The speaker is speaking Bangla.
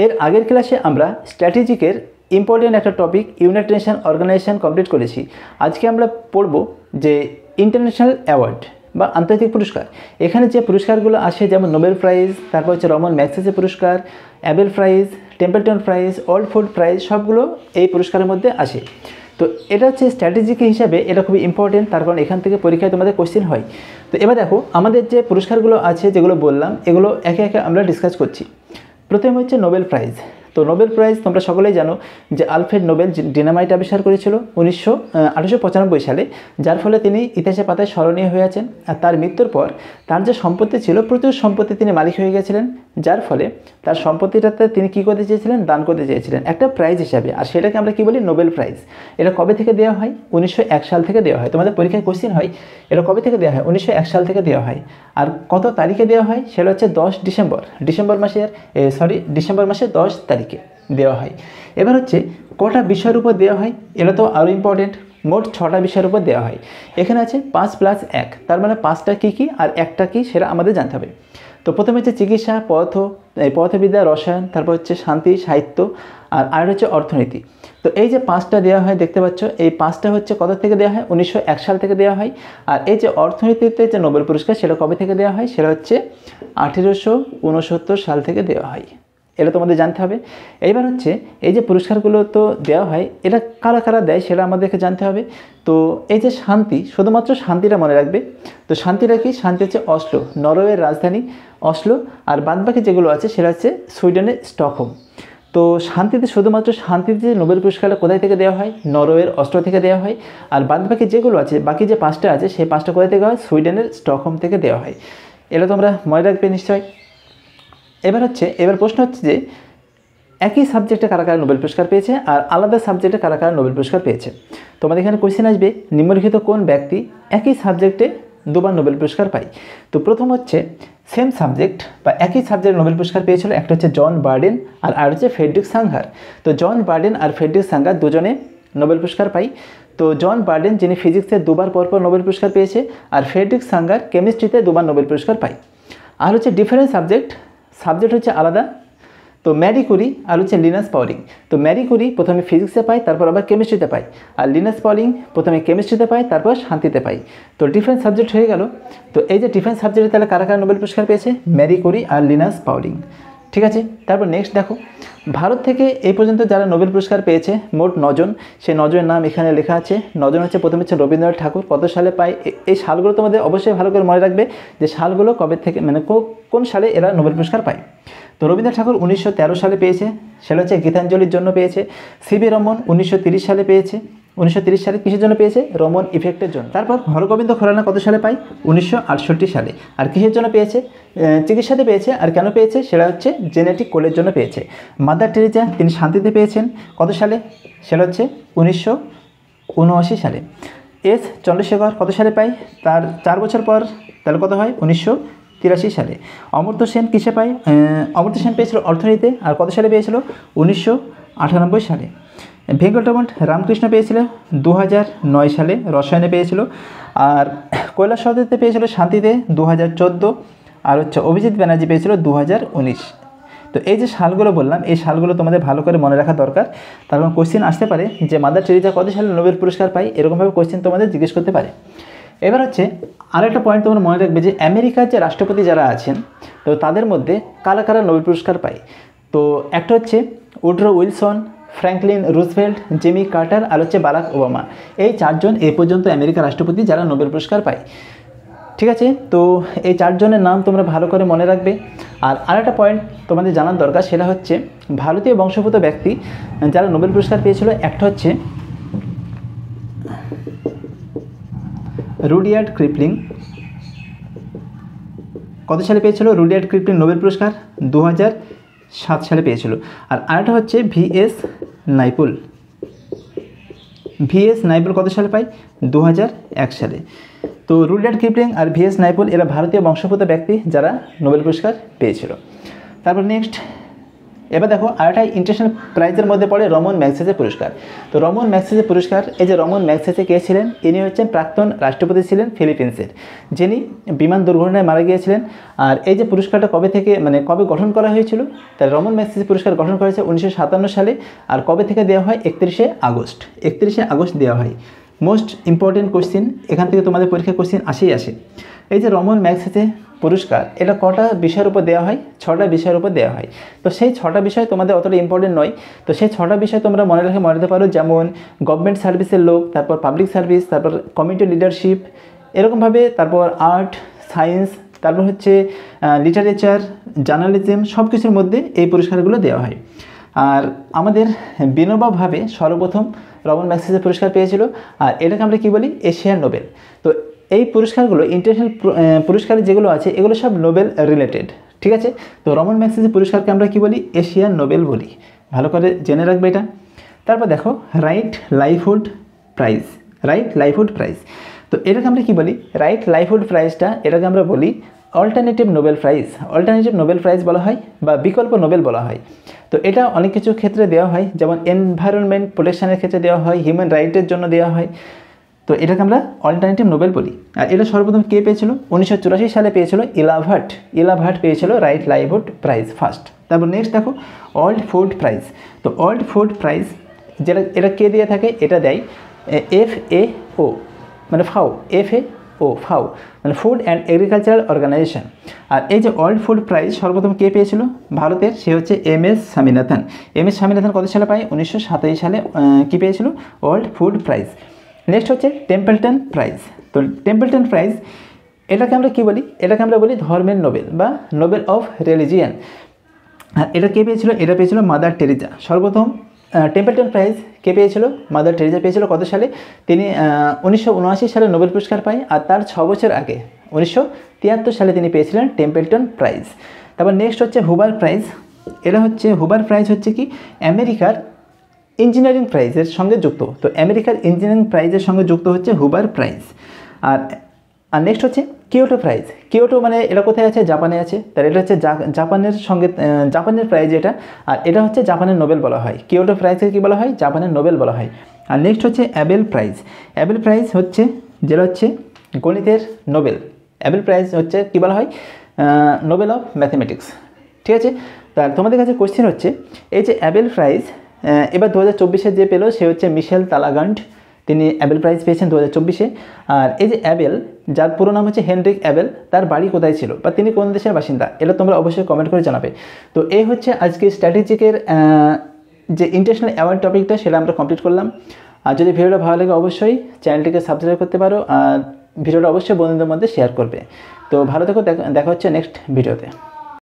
এর আগের ক্লাসে আমরা স্ট্র্যাটেজিকের ইম্পর্টেন্ট একটা topic United Nation Organisation complete করেছি। আজকে আমরা পড়ব যে ইন্টারন্যাশনাল অ্যাওয়ার্ড বা আন্তর্জাতিক পুরস্কার। এখানে যে পুরস্কারগুলো আসে যেমন নোবেল প্রাইজ, তারপর হচ্ছে রমন ম্যাগসেসে পুরস্কার, Abel prize, Templeton prize, world food prize, সবগুলো এই পুরস্কারের মধ্যে আসে। তো এটা হচ্ছে স্ট্র্যাটেজিক হিসাবে এটা খুবই ইম্পর্টেন্ট, তার কারণ এখান থেকে পরীক্ষায় তোমাদের কোশ্চেন হয়। তো এবার দেখো আমাদের যে পুরস্কারগুলো আছে যেগুলো বললাম এগুলো একে একে আমরা ডিসকাস করছি। প্রথমে হচ্ছে নোবেল প্রাইজ। তো নোবেল প্রাইজ তোমরা সকলেই জানো যে আলফ্রেড নোবেল ডিনামাইট আবিষ্কার করেছিল 1895 সালে, যার ফলে তিনি ইতিহাসের পাতায় স্মরণীয় হয়ে আছেন। আর তার মৃত্যুর পর তার যে সম্পত্তি ছিল প্রচুর সম্পত্তি তিনি মালিক হয়ে গেছিলেন, যার ফলে তার সম্পত্তিটাতে তিনি কী করতে চেয়েছিলেন, দান করতে চেয়েছিলেন একটা প্রাইজ হিসাবে। আর সেটাকে আমরা কী বলি, নোবেল প্রাইজ। এটা কবে থেকে দেওয়া হয়? 1901 সাল থেকে দেওয়া হয়। তোমাদের পরীক্ষায় কোশ্চেন হয় এটা কবে থেকে দেওয়া হয়? 1901 সাল থেকে দেওয়া হয়। আর কত তারিখে দেওয়া হয়? সেটা হচ্ছে 10 ডিসেম্বর, ডিসেম্বর মাসের 10 তারিখে দেওয়া হয়। এবার হচ্ছে কটা বিষয়ের উপর দেওয়া হয়, এটা তো আরও ইম্পর্টেন্ট। মোট 6টা বিষয়ের উপর দেওয়া হয়। এখানে আছে 5+1, তার মানে 5টা কী কী আর একটা কী সেটা আমাদের জানতে হবে। তো প্রথমে হচ্ছে চিকিৎসা, পদার্থবিদ্যা, রসায়ন, তারপর হচ্ছে শান্তি, সাহিত্য, আর হচ্ছে অর্থনীতি। তো এই যে 5টা দেওয়া হয় দেখতে পাচ্ছ, এই 5টা হচ্ছে কত থেকে দেওয়া হয়? 1901 সাল থেকে দেওয়া হয়। আর এই যে অর্থনীতিতে যে নোবেল পুরস্কার সেটা কবে থেকে দেওয়া হয়? সেটা হচ্ছে 1869 সাল থেকে দেওয়া হয়। এটা তোমাদের জানতে হবে। এইবার হচ্ছে এই যে পুরস্কারগুলো তো দেওয়া হয়, এটা কারা কারা দেয় সেটা আমাদেরকে জানতে হবে। তো এই যে শান্তি, শুধুমাত্র শান্তিটা মনে রাখবে। তো শান্তিটা কি? শান্তি হচ্ছে অসলো, নরওয়ের রাজধানী অসলো। আর বাদবাকি যেগুলো আছে সেটা হচ্ছে সুইডেনের স্টকহোম। তো শান্তিতে, শুধুমাত্র শান্তিতে নোবেল পুরস্কারটা কোথায় থেকে দেওয়া হয়? নরওয়ের অসলো থেকে দেওয়া হয়। আর বাদবাকি যেগুলো আছে, বাকি যে 5টা আছে সেই 5টা কোথায় থেকে হয়? সুইডেনের স্টকহোম থেকে দেওয়া হয়। এটা তোমরা মনে রাখবে নিশ্চয়। এবার প্রশ্ন হচ্ছে যে একই সাবজেক্টে কারা কারা নোবেল পুরস্কার পেয়েছে আর আলাদা সাবজেক্টে কারা কারা নোবেল পুরস্কার পেয়েছে। তোমাদের এখানে কোশ্চেন আসবে নিম্নলিখিত কোন ব্যক্তি একই সাবজেক্টে দুবার নোবেল পুরস্কার পায়। তো প্রথম হচ্ছে সেম সাবজেক্ট বা একই সাবজেক্টে নোবেল পুরস্কার পেয়েছিল, একটা হচ্ছে জন বার্ডেন আর হচ্ছে ফ্রেডরিক সাঙ্গার। তো জন বার্ডেন আর ফ্রেডরিক সাঙ্গার দুজনে নোবেল পুরস্কার পায়। তো জন বার্ডেন যিনি ফিজিক্সে দুবার পরপর নোবেল পুরস্কার পেয়েছে, আর ফ্রেডরিক সাঙ্গার কেমিস্ট্রিতে দুবার নোবেল পুরস্কার পায়। আর হচ্ছে ডিফারেন্ট সাবজেক্ট হচ্ছে আলাদা। তো ম্যারি কুরি আর হচ্ছে লিনাস পাউলিং। তো ম্যারি কুরি প্রথমে ফিজিক্সে পায়, তারপর আবার কেমিস্ট্রিতে পায়। আর লিনাস পাউলিং প্রথমে কেমিস্ট্রিতে পায়, তারপর শান্তিতে পায়। তো ডিফারেন্ট সাবজেক্ট হয়ে গেল। তো এই যে ডিফারেন্ট সাবজেক্টে তাহলে কারা কারা নোবেল পুরস্কার পেয়েছে? ম্যারি কুরি আর লিনাস পাউলিং। ঠিক আছে, তারপর নেক্সট দেখো ভারত থেকে এই পর্যন্ত যারা নোবেল পুরস্কার পেয়েছে মোট 9 জন। সেই 9 জনের নাম এখানে লেখা আছে। 9 জন হচ্ছে, প্রথমে হচ্ছে রবীন্দ্রনাথ ঠাকুর, কত সালে পায়? এই সালগুলো তোমাদের অবশ্যই ভালো করে মনে রাখবে যে সালগুলো কবে থেকে, মানে কোন সালে এরা নোবেল পুরস্কার পায়। তো রবীন্দ্রনাথ ঠাকুর 1913 সালে পেয়েছে, সেটা হচ্ছে গীতাঞ্জলির জন্য পেয়েছে। সিভি রমন 1930 সালে পেয়েছে। 1930 সালে কিসের জন্য পেয়েছে? রমন ইফেক্টের জন্য। তারপর হরগোবিন্দ খোরানা কত সালে পায়? 1968 সালে। আর কিসের জন্য পেয়েছে? চিকিৎসাতে পেয়েছে। আর কেন পেয়েছে? সেটা হচ্ছে জেনেটিক কোডের জন্য পেয়েছে। মাদার টেরেসা তিনি শান্তিতে পেয়েছেন কত সালে? সেটা হচ্ছে 1979 সালে। এস চন্দ্রশেখর কত সালে পায়? তার 4 বছর পর, তাহলে কত হয়? 1983 সালে। অমর্ত্য সেন কিসে পায়? অমর্ত্য সেন পেয়েছিল অর্থনীতিতে। আর কত সালে পেয়েছিল? 1998 সালে। ভেঙ্কটরমণ রামকৃষ্ণ পেয়েছিল 2009 সালে, রসায়নে পেয়েছিল। আর কৈলাস সহদেবতে পেয়েছিল শান্তিতে 2014। আর হচ্ছে অভিজিৎ ব্যানার্জি পেয়েছিল 2019। তো এই যে সালগুলো বললাম, এই সালগুলো তোমাদের ভালো করে মনে রাখা দরকার। তার কারণ কোশ্চেন আসতে পারে যে মাদার টেরেসা কত সালে নোবেল পুরস্কার পায়, এরকমভাবে কোশ্চেন তোমাদের জিজ্ঞেস করতে পারে। এবার হচ্ছে আরেকটা পয়েন্ট তোমরা মনে রাখবে যে আমেরিকার যে রাষ্ট্রপতি যারা আছেন, তো তাদের মধ্যে কারা কারা নোবেল পুরস্কার পায়। তো একটা হচ্ছে Woodrow Wilson, Franklin Roosevelt, Jimmy Carter আর হচ্ছে বারাক ওবামা। এই 4 জন এ পর্যন্ত আমেরিকার রাষ্ট্রপতি যারা নোবেল পুরস্কার পায়। ঠিক আছে, তো এই 4 জনের নাম তোমরা ভালো করে মনে রাখবে। আর আরেকটা পয়েন্ট তোমাদের জানার দরকার, সেটা হচ্ছে ভারতীয় বংশোদ্ভূত ব্যক্তি যারা নোবেল পুরস্কার পেয়েছিল, একটা হচ্ছে রুডিয়ার্ড কিপলিং। কত সালে পেয়েছিল রুডিয়ার্ড কিপলিং নোবেল পুরস্কার? 2007 সালে পেয়েছিল। আর আরেকটা হচ্ছে ভিএস নাইপুল। কত সালে পায়? 2001 সালে। তো রুডিয়ার্ড কিপলিং আর ভিএস নাইপুল এরা ভারতীয় বংশোদ্ভূত ব্যক্তি যারা নোবেল পুরস্কার পেয়েছিল। তারপর নেক্সট এবার দেখো আরেকটা ইন্টারন্যাশনাল প্রাইজের মধ্যে পড়ে রমন ম্যাগসেসে পুরস্কার। তো রমন ম্যাগসেসে পুরস্কার, এই যে রমন ম্যাগসেসে কে ছিলেন, ইনি হচ্ছেন প্রাক্তন রাষ্ট্রপতি ছিলেন ফিলিপিন্সের, যিনি বিমান দুর্ঘটনায় মারা গিয়েছিলেন। আর এই যে পুরস্কারটা কবে থেকে মানে কবে গঠন করা হয়েছিল, তাই রমন ম্যাগসেসে পুরস্কার গঠন করেছে 1957 সালে। আর কবে থেকে দেওয়া হয়, 31শে আগস্ট, 31শে আগস্ট দেওয়া হয়। মোস্ট ইম্পর্টেন্ট কোশ্চিন, এখান থেকে তোমাদের পরীক্ষা কোশ্চিন আসেই আসে। এই যে রমন ম্যাগসেসে পুরস্কার, এটা কটা বিষয়ের উপর দেওয়া হয়, 6টা বিষয়ের উপর দেওয়া হয়। তো সেই 6টা বিষয় তোমাদের অতটা ইম্পর্টেন্ট নয়, তো সেই 6টা বিষয় তোমরা মনে রাখতে পারো, যেমন গভর্নমেন্ট সার্ভিসের লোক, তারপর পাবলিক সার্ভিস, তারপর কমিউনিটি লিডারশিপ, এরকমভাবে, তারপর আর্ট, সায়েন্স, তারপর হচ্ছে লিটারেচার, জার্নালিজম, সব কিছুর মধ্যে এই পুরস্কারগুলো দেওয়া হয়। আর আমাদের বিনোবা ভাবে সর্বপ্রথম রমন ম্যাগসেসে পুরস্কার পেয়েছিল, আর এটাকে আমরা কী বলি, এশিয়ান নোবেল। তো এই পুরস্কারগুলো ইন্টারন্যাশনাল পুরস্কার যেগুলো আছে এগুলো সব নোবেল রিলেটেড, ঠিক আছে। তো রমন ম্যাগসেসে পুরস্কারকে আমরা কী বলি, এশিয়ান নোবেল বলি, ভালো করে জেনে রাখবে এটা। তারপর দেখো right livelihood prize, right livelihood prize, তো এটাকে আমরা কী বলি, রাইট লাইভহুড প্রাইজটা এটাকে আমরা বলি alternative Nobel prize, alternative Nobel prize বলা হয় বা বিকল্প নোবেল বলা হয়। তো এটা অনেক কিছু ক্ষেত্রে দেওয়া হয়, যেমন এনভায়রনমেন্ট প্রোটেকশনের ক্ষেত্রে দেওয়া হয়, হিউম্যান রাইটের জন্য দেওয়া হয়। তো এটাকে আমরা অল্টারনেটিভ নোবেল বলি। আর এটা সর্বপ্রথম কে পেয়েছিল, 1984 সালে পেয়েছিল ইলাভাট, ইলাভাট পেয়েছিল রাইট লাইভহুড প্রাইজ ফার্স্ট। তারপর নেক্সট দেখো ওয়ার্ল্ড ফুড প্রাইজ। তো ওয়ার্ল্ড ফুড প্রাইজ যেটা এটা কে দিয়ে থাকে, এটা দেয় FAO মানে ফাও, FAO ফাও মানে ফুড অ্যান্ড এগ্রিকালচারাল অর্গানাইজেশন। আর এই যে ওয়ার্ল্ড ফুড প্রাইজ সর্বপ্রথম কে পেয়েছিল, ভারতের, সে হচ্ছে MS স্বামীনাথন। MS স্বামীনাথন কত সালে পায়, 1927 সালে কী পেয়েছিল, ওয়ার্ল্ড ফুড প্রাইজ। নেক্সট হচ্ছে টেম্পলটন প্রাইজ। তো টেম্পলটন প্রাইজ এটাকে আমরা কী বলি, এটাকে আমরা বলি ধর্মের নোবেল বা নোবেল অফ রিলিজিয়ান। আর এটা কে পেয়েছিল, এটা পেয়েছিল মাদার টেরিজা। সর্বপ্রথম টেম্পলটন প্রাইজ কে পেয়েছিল, মাদার টেরিজা পেয়েছিল কত সালে, তিনি 1979 সালে নোবেল পুরস্কার পায়। আর তার 6 বছর আগে 1973 সালে তিনি পেয়েছিলেন টেম্পলটন প্রাইজ। তারপর নেক্সট হচ্ছে হুবার প্রাইজ। এটা হচ্ছে হুবার প্রাইজ হচ্ছে কি আমেরিকার ইঞ্জিনিয়ারিং প্রাইজের সঙ্গে যুক্ত। তো আমেরিকার ইঞ্জিনিয়ারিং প্রাইজের সঙ্গে যুক্ত হচ্ছে হুবার প্রাইজ। আর নেক্সট হচ্ছে কিয়োটো প্রাইজ। কিয়োটো মানে এটা কোথায় আছে, জাপানে আছে। তার এটা হচ্ছে জাপানের সঙ্গে জাপানের প্রাইজ এটা, আর এটা হচ্ছে জাপানের নোবেল বলা হয়। কিয়োটো প্রাইজকে কী বলা হয়, জাপানের নোবেল বলা হয়। আর নেক্সট হচ্ছে অ্যাবেল প্রাইজ। অ্যাবেল প্রাইজ হচ্ছে যেটা হচ্ছে গণিতের নোবেল। অ্যাবেল প্রাইজ হচ্ছে কী বলা হয়, নোবেল অফ ম্যাথমেটিক্স, ঠিক আছে। তার তোমাদের কাছে কোশ্চেন হচ্ছে এই যে অ্যাবেল প্রাইজ এবার 2024 যে পেল সে হচ্ছে মিশেল তালাগান্ড, তিনি অ্যাবেল প্রাইজ পেয়েছেন 2024। আর এই যে অ্যাবেল, যার পুরো নাম হচ্ছে হেনরিক অ্যাবেল, তার বাড়ি কোথায় ছিল বা তিনি কোন দেশের বাসিন্দা, এটা তোমরা অবশ্যই কমেন্ট করে জানাবে। তো এই হচ্ছে আজকে স্ট্র্যাটেজিকের যে ইন্টারন্যাশনাল অ্যাওয়ার্ড টপিকটা, সেটা আমরা কমপ্লিট করলাম। আর যদি ভিডিওটা ভালো লাগে অবশ্যই চ্যানেলটিকে সাবস্ক্রাইব করতে পারো, আর ভিডিওটা অবশ্যই বন্ধুদের মধ্যে শেয়ার করবে। তো ভালো থেকো, দেখা হচ্ছে নেক্সট ভিডিওতে।